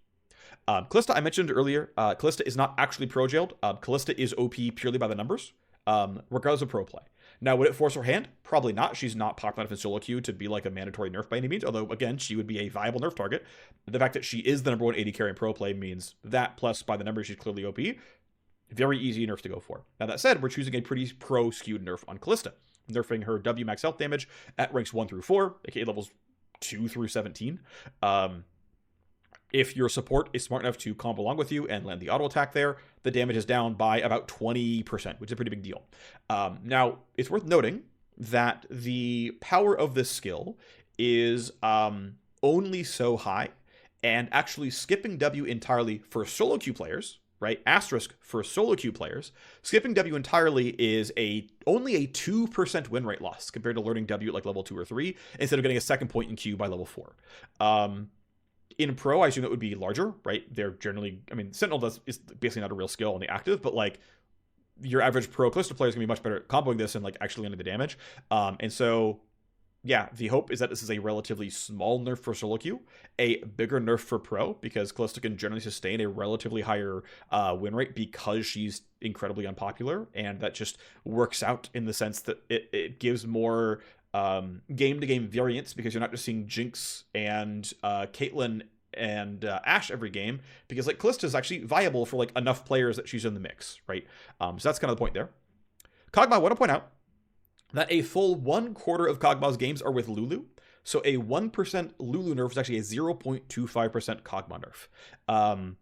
Callista, I mentioned earlier, Callista is not actually pro jailed. Callista is OP purely by the numbers, regardless of pro play. Now, would it force her hand? Probably not. She's not popular enough in solo queue to be like a mandatory nerf by any means. Although, again, she would be a viable nerf target. The fact that she is the number 1 AD carry in pro play means that, plus by the numbers, she's clearly OP. Very easy nerf to go for. Now that said, we're choosing a pretty pro-skewed nerf on Callista, nerfing her W max health damage at ranks 1 through 4, aka levels 2 through 17. If your support is smart enough to combo along with you and land the auto attack there, the damage is down by about 20%, which is a pretty big deal. Now, it's worth noting that the power of this skill is only so high, and actually skipping W entirely for solo queue players, right? Asterisk for solo queue players. Skipping W entirely is only a 2% win rate loss compared to learning W at like level 2 or 3, instead of getting a second point in Q by level 4. In pro, I assume that would be larger, right? They're generally, Sentinel is basically not a real skill on the active, but like your average pro Callista player is gonna be much better at comboing this and like actually landing the damage. And so yeah, the hope is that this is a relatively small nerf for solo queue, a bigger nerf for pro, because Callista can generally sustain a relatively higher win rate because she's incredibly unpopular, and that just works out in the sense that it gives more game-to-game variance, because you're not just seeing Jinx and Caitlyn and Ashe every game, because like Callista is actually viable for like enough players that she's in the mix, right? So that's kind of the point there. Kog'Maw, I want to point out that a full 1/4 of Kog'Maw's games are with Lulu. So a 1% Lulu nerf is actually a 0.25% Kog'Maw nerf.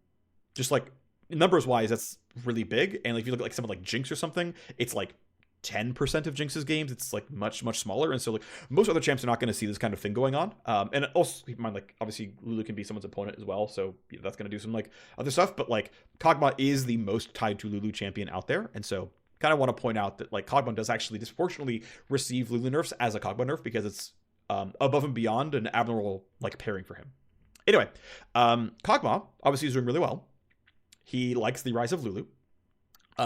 Just like numbers wise, that's really big. And like, if you look at like someone like Jinx or something, it's like 10% of Jinx's games. It's like much, much smaller. And so like most other champs are not going to see this kind of thing going on. And also keep in mind, like obviously Lulu can be someone's opponent as well. So that's going to do some like other stuff. But like Kog'Maw is the most tied to Lulu champion out there. And so kind of want to point out that like Kog'Maw does actually disproportionately receive Lulu nerfs as a Kog'Maw nerf, because it's above and beyond an abnormal like pairing for him. Anyway, Kog'Maw obviously is doing really well. He likes the rise of Lulu.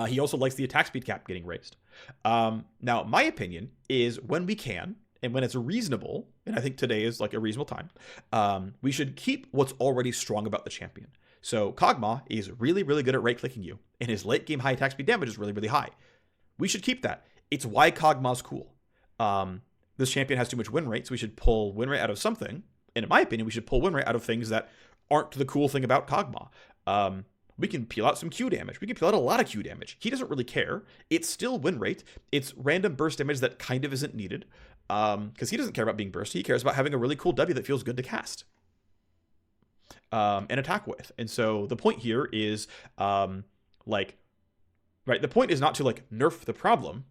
He also likes the attack speed cap getting raised. Now, my opinion is when we can, and when it's reasonable, and I think today is like a reasonable time, we should keep what's already strong about the champion. So Kog'Maw is really, really good at right-clicking you, and his late-game high attack speed damage is really, really high. We should keep that. It's why Kog'Maw's cool. This champion has too much win rate, so we should pull win rate out of something. And in my opinion, we should pull win rate out of things that aren't the cool thing about Kog'Maw. We can peel out some Q damage. We can peel out a lot of Q damage. He doesn't really care. It's still win rate. It's random burst damage that kind of isn't needed. Because he doesn't care about being burst. He cares about having a really cool W that feels good to cast. And attack with. And so the point here is, the point is not to, nerf the problem.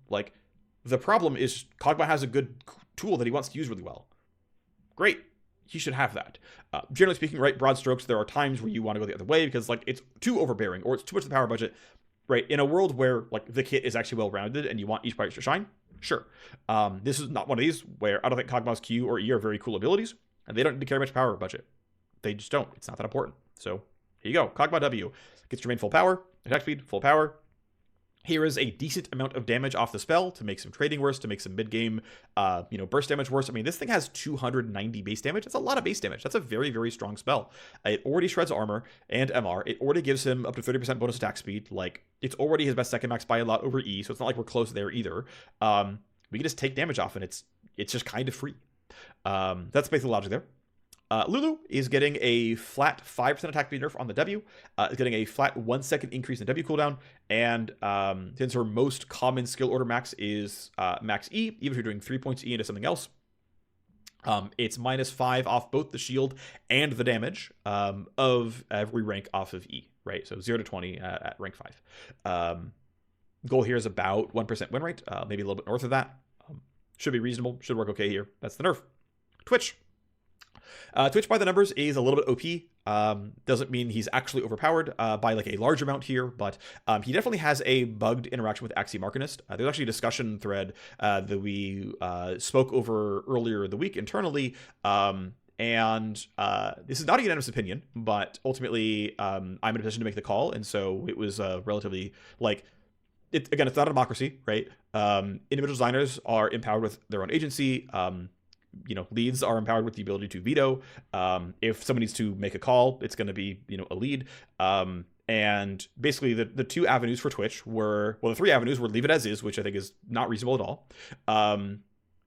The problem is Kog'Maw has a good tool that he wants to use really well. Great. He should have that. Generally speaking, right, broad strokes, there are times where you want to go the other way because, it's too overbearing or it's too much of the power budget, right? In a world where, the kit is actually well-rounded and you want each part to shine, sure. This is not one of these where I don't think Kog'Maw's Q or E are very cool abilities, and they don't need to carry much power budget. They just don't. It's not that important. So, here you go. Kog'Maw W gets to remain full power, attack speed, full power. Here is a decent amount of damage off the spell to make some trading worse, to make some mid-game, burst damage worse. I mean, this thing has 290 base damage. That's a lot of base damage. That's a very, very strong spell. It already shreds armor and MR. It already gives him up to 30% bonus attack speed. It's already his best second max by a lot over E, so it's not like we're close there either. We can just take damage off, and it's just kind of free. That's basically the logic there. Lulu is getting a flat 5% attack speed nerf on the W, is getting a flat 1 second increase in the W cooldown, and since her most common skill order max is max E, even if you're doing 3 points E into something else, it's -5 off both the shield and the damage of every rank off of E, right? So 0 to 20 at rank 5. Goal here is about 1% win rate, maybe a little bit north of that. Should be reasonable, should work okay here. That's the nerf. Twitch. Twitch by the numbers is a little bit OP. Doesn't mean he's actually overpowered by a large amount here, but he definitely has a bugged interaction with Axiom Arcanist. There's actually a discussion thread that we spoke over earlier the week internally, and this is not a unanimous opinion, but ultimately I'm in a position to make the call, and so it was relatively again, it's not a democracy, right? Individual designers are empowered with their own agency. Leads are empowered with the ability to veto. If someone needs to make a call, it's going to be, a lead. And basically the two avenues for Twitch were, the three avenues were leave it as is, which I think is not reasonable at all.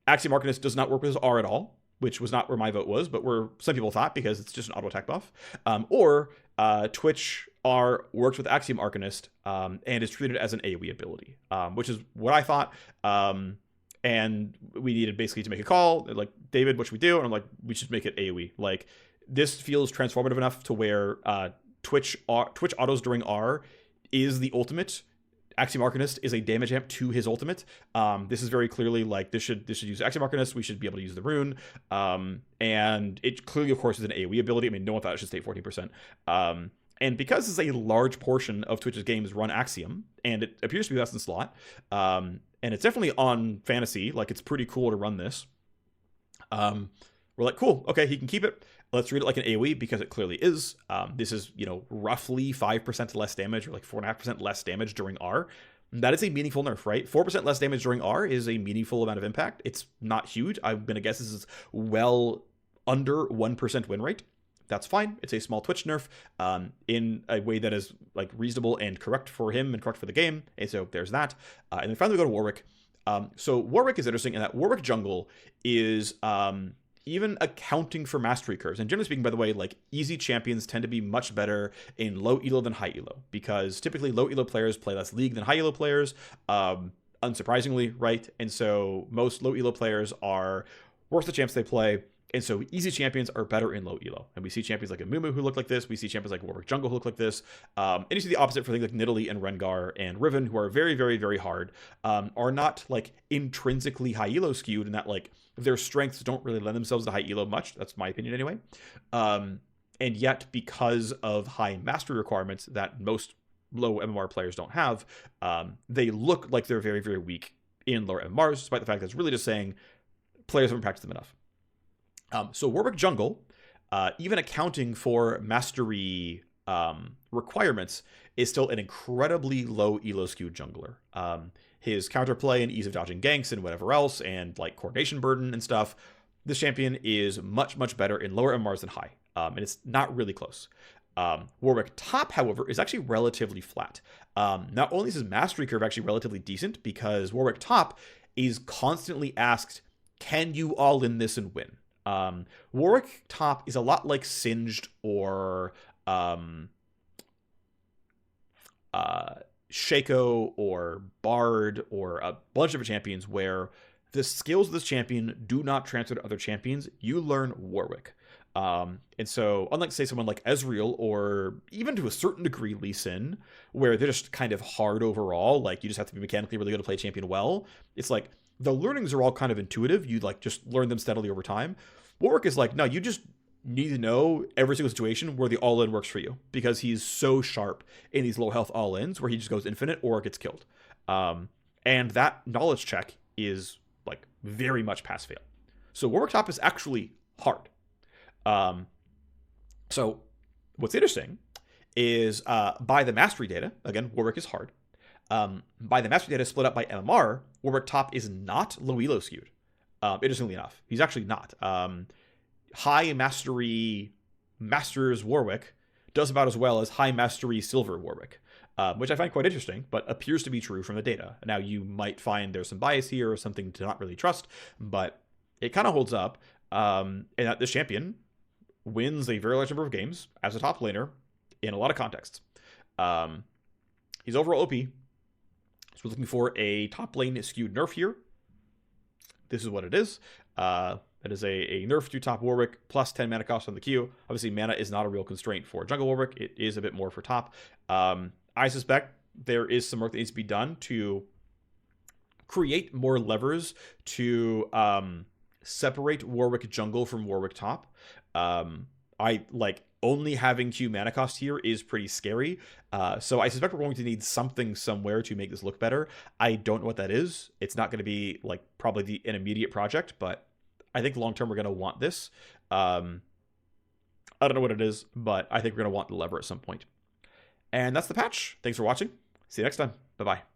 Axiom Arcanist does not work with his R at all, which was not where my vote was, but where some people thought because it's just an auto attack buff. Or Twitch R works with Axiom Arcanist and is treated as an AoE ability, which is what I thought. And we needed basically to make a call. They're like, David, what should we do? And I'm like, we should make it AoE. This feels transformative enough to where Twitch autos during R is the ultimate. Axiom Arcanist is a damage amp to his ultimate. This is very clearly this should use Axiom Arcanist. We should be able to use the rune. And it clearly, of course, is an AoE ability. I mean, no one thought it should stay 14%. And because this is a large portion of Twitch's games run Axiom, and it appears to be less than slot, and it's definitely on fantasy, it's pretty cool to run this. We're like, cool, okay, he can keep it. Let's treat it like an AoE because it clearly is. This is, roughly 5% less damage or 4.5% less damage during R. That is a meaningful nerf, right? 4% less damage during R is a meaningful amount of impact. It's not huge. I'm going to guess this is well under 1% win rate. That's fine. It's a small Twitch nerf in a way that is reasonable and correct for him and correct for the game. And so there's that. And then finally we go to Warwick. So Warwick is interesting in that Warwick jungle is even accounting for mastery curves. And generally speaking, by the way, easy champions tend to be much better in low elo than high elo because typically low elo players play less league than high elo players. Unsurprisingly, right? And so most low elo players are worse the champs they play. And so easy champions are better in low elo. And we see champions like a Mumu who look like this. We see champions like Warwick Jungle who look like this. And you see the opposite for things like Nidalee and Rengar and Riven, who are very, very, very hard, are not intrinsically high elo skewed in that their strengths don't really lend themselves to high elo much. That's my opinion anyway. And yet because of high mastery requirements that most low MMR players don't have, they look like they're very, very weak in lower MMRs, despite the fact that it's really just saying players haven't practiced them enough. So Warwick Jungle, even accounting for mastery requirements, is still an incredibly low elo skewed jungler. His counterplay and ease of dodging ganks and whatever else, and like coordination burden and stuff, this champion is much, much better in lower MMRs than high. And it's not really close. Warwick top, however, is actually relatively flat. Not only is his mastery curve actually relatively decent, because Warwick top is constantly asked, can you all in this and win? Warwick top is a lot like Singed or Shaco or Bard or a bunch of champions where the skills of this champion do not transfer to other champions. You learn Warwick. And so, unlike, say, someone like Ezreal or even to a certain degree Lee Sin, where they're just kind of hard overall, like you just have to be mechanically really good to play a champion well, it's like the learnings are all kind of intuitive. You like just learn them steadily over time. Warwick is like, no, you just need to know every single situation where the all-in works for you, because he's so sharp in these low health all-ins where he just goes infinite or gets killed. And that knowledge check is like very much pass fail. So Warwick top is actually hard. So what's interesting is by the mastery data, again, Warwick is hard. By the mastery data split up by MMR, Warwick top is not low elo skewed. Interestingly enough, he's actually not. High mastery Masters Warwick does about as well as high mastery Silver Warwick, which I find quite interesting, but appears to be true from the data. Now, you might find there's some bias here or something to not really trust, but it kind of holds up. And that this champion wins a very large number of games as a top laner in a lot of contexts. He's overall OP. So we're looking for a top lane skewed nerf here. This is what it is. That is a nerf to top Warwick plus 10 mana cost on the Q. Obviously, mana is not a real constraint for jungle Warwick. It is a bit more for top. I suspect there is some work that needs to be done to create more levers to separate Warwick jungle from Warwick top. I like only having Q mana cost here is pretty scary. So I suspect we're going to need something somewhere to make this look better. I don't know what that is. It's not going to be like probably an immediate project, but I think long term we're going to want this. I don't know what it is, but I think we're going to want the lever at some point. And that's the patch. Thanks for watching. See you next time. Bye-bye.